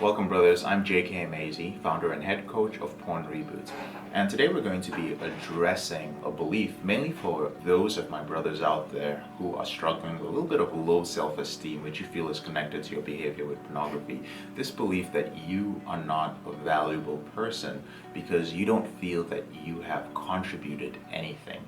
Welcome, brothers. I'm JK Emezi, founder and head coach of Reboot. And today we're going to be addressing a belief mainly for those of my brothers out there who are struggling with a little bit of low self-esteem, which you feel is connected to your behavior with pornography. This belief that you are not a valuable person because you don't feel that you have contributed anything.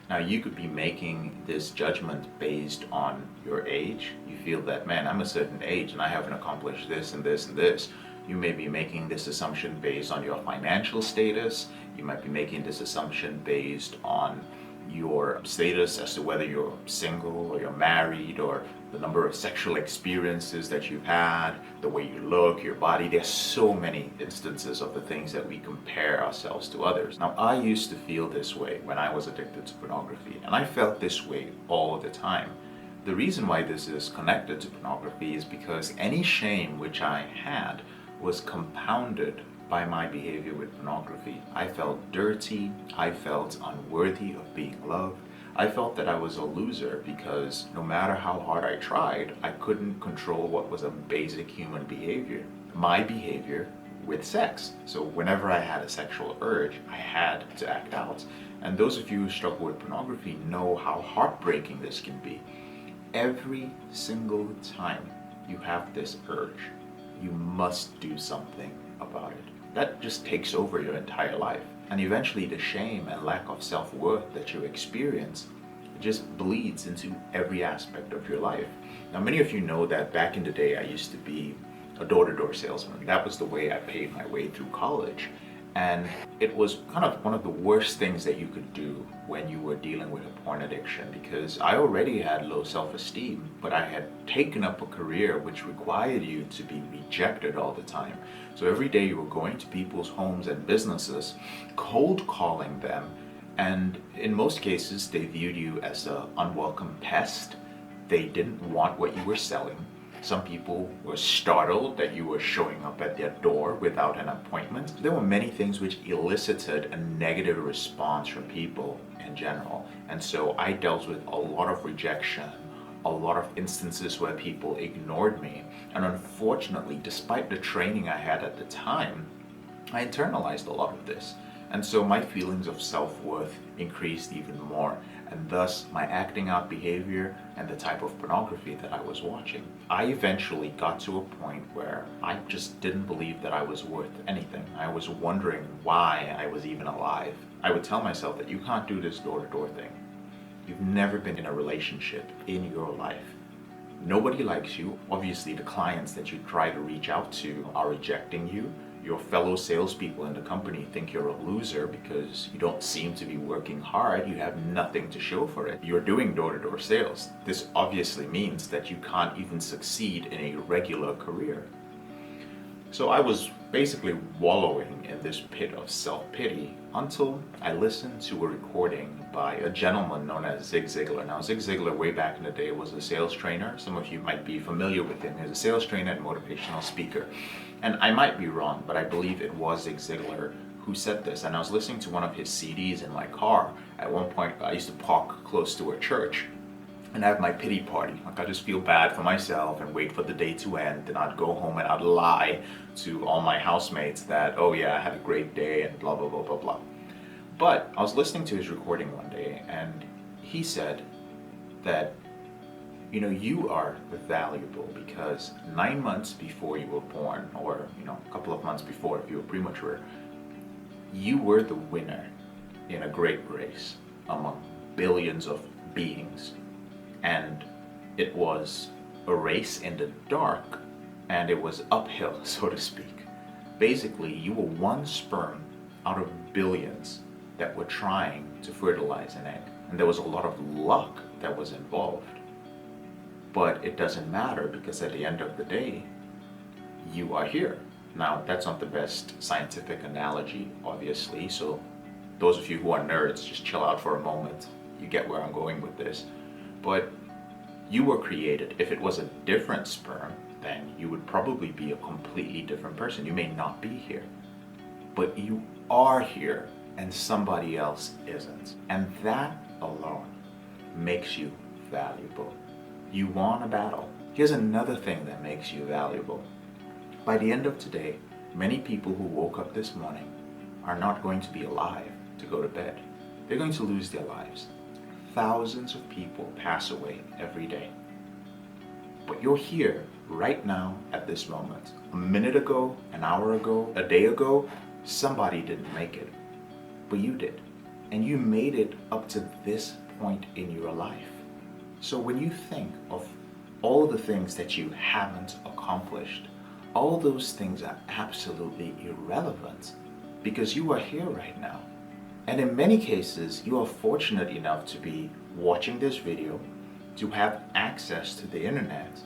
Now, you could be making this judgment based on your age. You feel that, man, I'm a certain age and I haven't accomplished this and this and this. You may be making this assumption based on your financial status. You might be making this assumption based on your status as to whether you're single or you're married, or the number of sexual experiences that you've had, the way you look, your body. There's so many instances of the things that we compare ourselves to others. Now, I used to feel this way when I was addicted to pornography, and I felt this way all the time. The reason why this is connected to pornography is because any shame which I had was compounded by my behavior with pornography. I felt dirty, I felt unworthy of being loved, I felt that I was a loser because no matter how hard I tried, I couldn't control what was a basic human behavior. My behavior with sex. So whenever I had a sexual urge, I had to act out. And those of you who struggle with pornography know how heartbreaking this can be. Every single time you have this urge, you must do something about it. That just takes over your entire life. And eventually the shame and lack of self-worth that you experience just bleeds into every aspect of your life. Now, many of you know that back in the day I used to be a door-to-door salesman. That was the way I paid my way through college. And it was kind of one of the worst things that you could do when you were dealing with a porn addiction, because I already had low self-esteem, but I had taken up a career which required you to be rejected all the time. So every day you were going to people's homes and businesses, cold calling them, and in most cases they viewed you as an unwelcome pest. They didn't want what you were selling. Some people were startled that you were showing up at their door without an appointment. There were many things which elicited a negative response from people in general. And so I dealt with a lot of rejection, a lot of instances where people ignored me. And unfortunately, despite the training I had at the time, I internalized a lot of this. And so my feelings of self-worth increased even more, and thus my acting out behavior and the type of pornography that I was watching. I eventually got to a point where I just didn't believe that I was worth anything. I was wondering why I was even alive. I would tell myself that you can't do this door-to-door thing. You've never been in a relationship in your life. Nobody likes you. Obviously, the clients that you try to reach out to are rejecting you. Your fellow salespeople in the company think you're a loser because you don't seem to be working hard. You have nothing to show for it. You're doing door-to-door sales. This obviously means that you can't even succeed in a regular career. So I was basically wallowing in this pit of self-pity until I listened to a recording by a gentleman known as Zig Ziglar. Now, Zig Ziglar, way back in the day, was a sales trainer. Some of you might be familiar with him. He's a sales trainer and motivational speaker. And I might be wrong, but I believe it was Zig Ziglar who said this. And I was listening to one of his CDs in my car. At one point, I used to park close to a church and have my pity party. Like, I just feel bad for myself and wait for the day to end. And I'd go home and I'd lie to all my housemates that, oh yeah, I had a great day and blah, blah, blah, blah, blah. But I was listening to his recording one day, and he said that, you know, you are valuable because 9 months before you were born, or, you know, a couple of months before if you were premature, you were the winner in a great race among billions of beings. And it was a race in the dark, and it was uphill, so to speak. Basically, you were one sperm out of billions that were trying to fertilize an egg. And there was a lot of luck that was involved. But it doesn't matter, because at the end of the day, you are here. Now, that's not the best scientific analogy, obviously, so those of you who are nerds, just chill out for a moment. You get where I'm going with this. But you were created. If it was a different sperm, then you would probably be a completely different person. You may not be here, but you are here, and somebody else isn't. And that alone makes you valuable. You won a battle. Here's another thing that makes you valuable. By the end of today, many people who woke up this morning are not going to be alive to go to bed. They're going to lose their lives. Thousands of people pass away every day. But you're here right now at this moment. A minute ago, an hour ago, a day ago, somebody didn't make it. But you did. And you made it up to this point in your life. So when you think of all the things that you haven't accomplished, all those things are absolutely irrelevant because you are here right now. And in many cases, you are fortunate enough to be watching this video, to have access to the internet,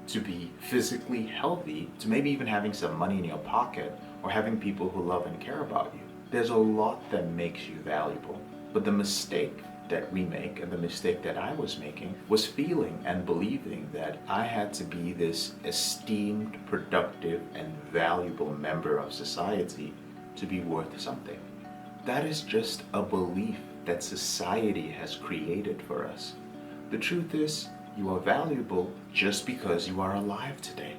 to be physically healthy, to maybe even having some money in your pocket or having people who love and care about you. There's a lot that makes you valuable. But the mistake that we make, and the mistake that I was making, was feeling and believing that I had to be this esteemed, productive, and valuable member of society to be worth something. That is just a belief that society has created for us. The truth is, you are valuable just because you are alive today.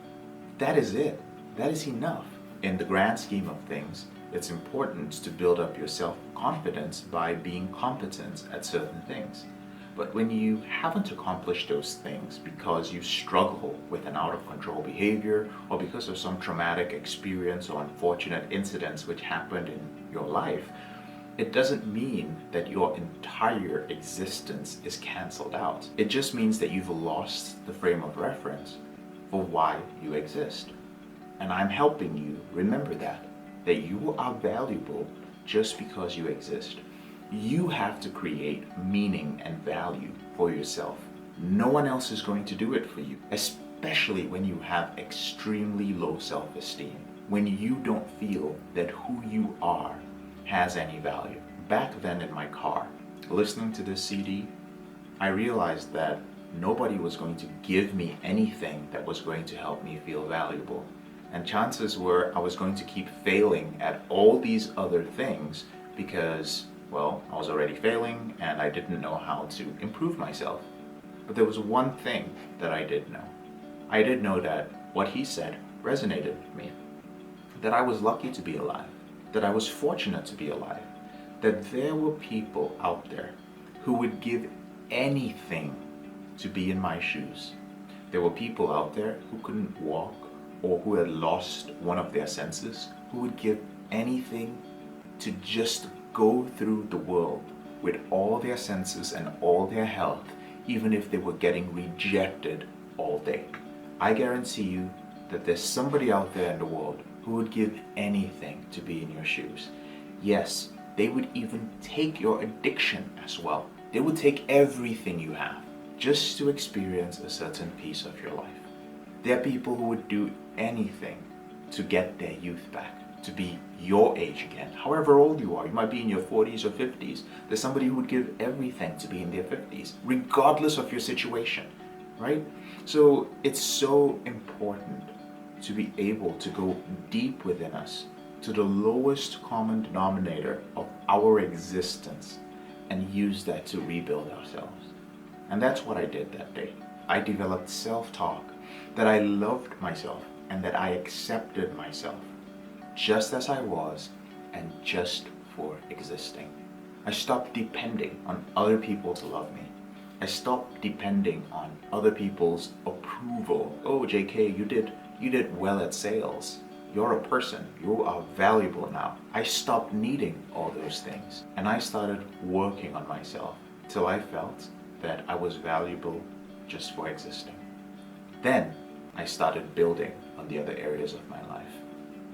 That is it. That is enough. In the grand scheme of things, it's important to build up your self-confidence by being competent at certain things. But when you haven't accomplished those things because you struggle with an out-of-control behavior or because of some traumatic experience or unfortunate incidents which happened in your life, it doesn't mean that your entire existence is canceled out. It just means that you've lost the frame of reference for why you exist. And I'm helping you remember that you are valuable just because you exist. You have to create meaning and value for yourself. No one else is going to do it for you, especially when you have extremely low self-esteem, when you don't feel that who you are has any value. Back then in my car, listening to this CD, I realized that nobody was going to give me anything that was going to help me feel valuable. And chances were I was going to keep failing at all these other things because, well, I was already failing and I didn't know how to improve myself. But there was one thing that I did know. I did know that what he said resonated with me. That I was lucky to be alive. That I was fortunate to be alive. That there were people out there who would give anything to be in my shoes. There were people out there who couldn't walk or who had lost one of their senses, who would give anything to just go through the world with all their senses and all their health, even if they were getting rejected all day. I guarantee you that there's somebody out there in the world who would give anything to be in your shoes. Yes, they would even take your addiction as well. They would take everything you have just to experience a certain piece of your life. There are people who would do anything to get their youth back, to be your age again. However old you are, you might be in your 40s or 50s. There's somebody who would give everything to be in their 50s, regardless of your situation, right? So it's so important to be able to go deep within us, to the lowest common denominator of our existence, and use that to rebuild ourselves. And that's what I did that day. I developed self-talk, that I loved myself and that I accepted myself just as I was and just for existing. I stopped depending on other people to love me. I stopped depending on other people's approval. Oh, JK, you did well at sales. You're a person. You are valuable now. I stopped needing all those things and I started working on myself till I felt that I was valuable just for existing. Then I started building on the other areas of my life.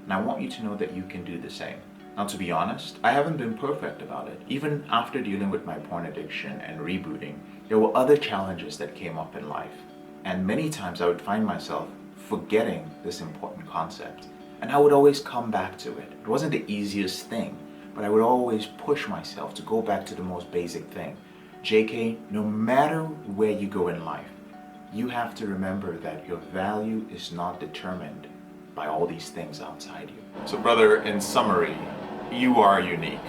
And I want you to know that you can do the same. Now, to be honest, I haven't been perfect about it. Even after dealing with my porn addiction and rebooting, there were other challenges that came up in life. And many times I would find myself forgetting this important concept. And I would always come back to it. It wasn't the easiest thing, but I would always push myself to go back to the most basic thing. JK, no matter where you go in life, you have to remember that your value is not determined by all these things outside you. So brother, in summary, you are unique.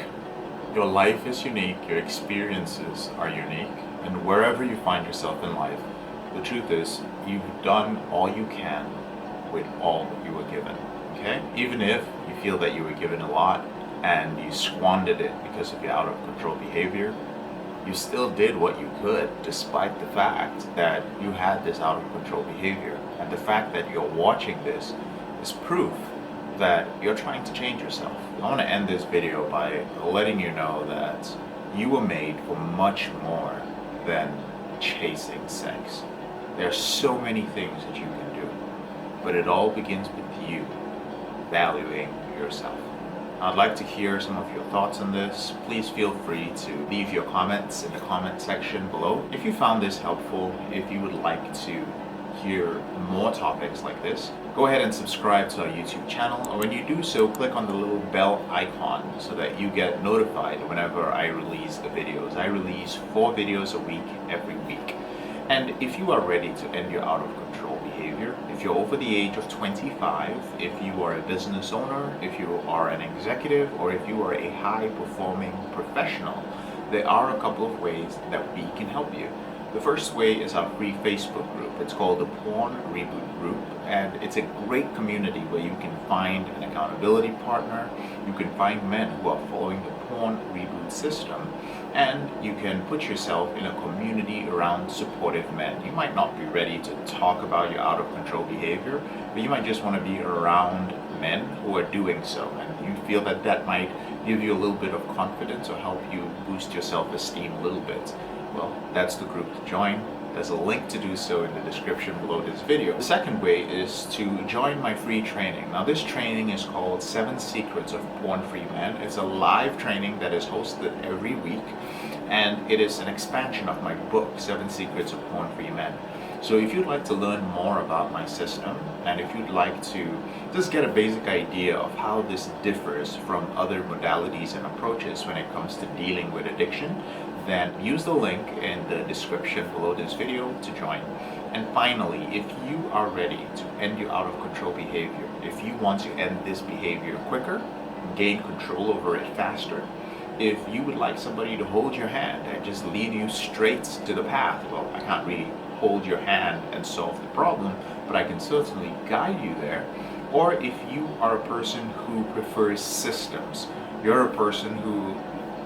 Your life is unique, your experiences are unique, and wherever you find yourself in life, the truth is you've done all you can with all that you were given, okay? Even if you feel that you were given a lot and you squandered it because of your out of control behavior, you still did what you could despite the fact that you had this out of control behavior. And the fact that you're watching this is proof that you're trying to change yourself. I want to end this video by letting you know that you were made for much more than chasing sex. There are so many things that you can do, but it all begins with you valuing yourself. I'd like to hear some of your thoughts on this. Please feel free to leave your comments in the comment section below. If you found this helpful, if you would like to hear more topics like this, go ahead and subscribe to our YouTube channel, or when you do so, click on the little bell icon so that you get notified whenever I release the videos. I release 4 videos a week every week. And if you are ready to end your out of control behavior, if you're over the age of 25, if you are a business owner, if you are an executive, or if you are a high performing professional, there are a couple of ways that we can help you. The first way is our free Facebook group. It's called the Porn Reboot group, and it's a great community where you can find an accountability partner, you can find men who are following the Porn Reboot system, and you can put yourself in a community around supportive men. You might not be ready to talk about your out of control behavior, but you might just want to be around men who are doing so, and you feel that that might give you a little bit of confidence or help you boost your self-esteem a little bit. Well, that's the group to join. There's a link to do so in the description below this video. The second way is to join my free training. Now, this training is called 7 Secrets of Porn-Free Men. It's a live training that is hosted every week, and it is an expansion of my book, 7 Secrets of Porn-Free Men. So if you'd like to learn more about my system, and if you'd like to just get a basic idea of how this differs from other modalities and approaches when it comes to dealing with addiction, then use the link in the description below this video to join. And finally, if you are ready to end your out of control behavior, if you want to end this behavior quicker, gain control over it faster, if you would like somebody to hold your hand and just lead you straight to the path, well, I can't really hold your hand and solve the problem, but I can certainly guide you there. Or if you are a person who prefers systems, you're a person who,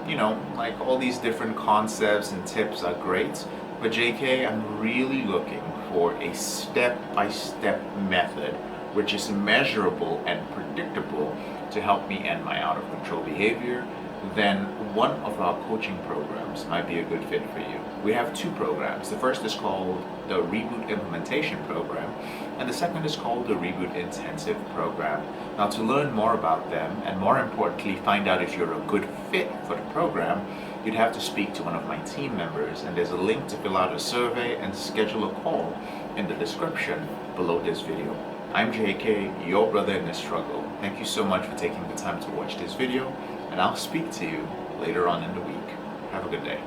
you know, like all these different concepts and tips are great, but JK, I'm really looking for a step-by-step method which is measurable and predictable to help me end my out of control behavior, then one of our coaching programs might be a good fit for you. We have 2 programs. The first is called the Reboot Implementation Program, and the second is called the Reboot Intensive Program. Now, to learn more about them, and more importantly, find out if you're a good fit for the program, you'd have to speak to one of my team members, and there's a link to fill out a survey and schedule a call in the description below this video. I'm JK, your brother in the struggle. Thank you so much for taking the time to watch this video, and I'll speak to you later on in the week. Have a good day.